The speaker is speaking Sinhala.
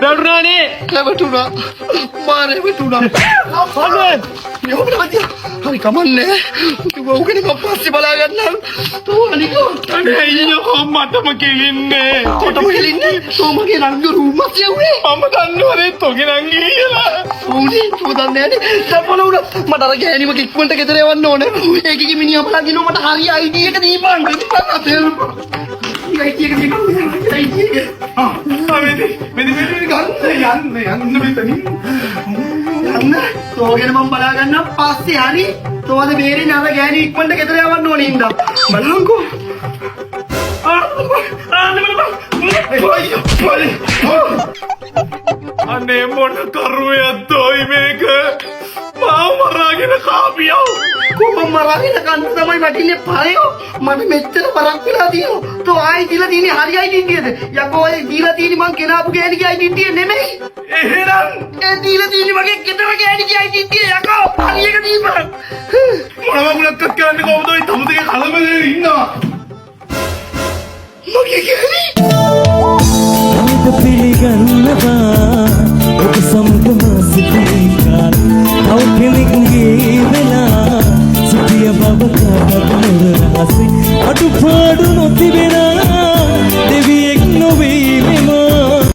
වැටුණානේ. වැටුණා. මාරේ වැටුණා. අනේ යෝබන මතිය. හරි කමන්නේ. උගනේ මම පස්සේ බලා ගන්නම්. තෝ අනිකෝ. අනේ අයියෝ මටම කෙලින්නේ. කොටම හෙලින්නේ. තෝ මගේ රංගු රූමස් යවුනේ. මම දන්නවනේ තොගේ නංගි කියලා. උනේ තෝ දන්නේ නැහැ. සප්පල උනා. මට අර ගෑණිම කික්මන්ට ගෙදර යවන්න ඕනේ. ඒකේ මිනිහා බලන් දිනව මට හරි අයිඩිය එක දීපන්. ID එක දීපන්. ID එක. මෙදි ගන්න යන්න මෙතනින්. යන්න. තෝගෙන මම බලා ගන්නම් පස්සේ හරි. තෝද බේරෙන්නේ අර ගෑණි ඉක්මනට ගෙදර යවන්න ඕනේ ඉඳා. බලන්නකෝ. අනේ මොන කරුවයක්දෝයි මේක මාව මරාගෙන කාපියෝ කොහොම මරාගෙන කන්න තමයි වටින්නේ පරයෝ මට මෙච්චර බරක් වෙලා තියෙනවා තෝ ආයි දීලා තියෙන්නේ හරි අයිඩෙන්ටියද යකෝ ඔය දීලා තියෙන්නේ මං කෙනාපු ගෑණිගේ අයිඩෙන්ටිය නෙමෙයි එහෙනම් ඒ දීලා තියෙන්නේ මගේ ගෙදර ගෑණිගේ අයිඩෙන්ටිය යකෝ හරි එක දීපන් මොන වගුලක් කරන්නේ කොහොමද ඔය තමුදේ කලබලේ ඉන්නවා මගේ ගෑණි පිළිගන්නවා ඔබ සමගම සිටිකාර තව කෙනෙක්ගේ වෙලා සිටිය බව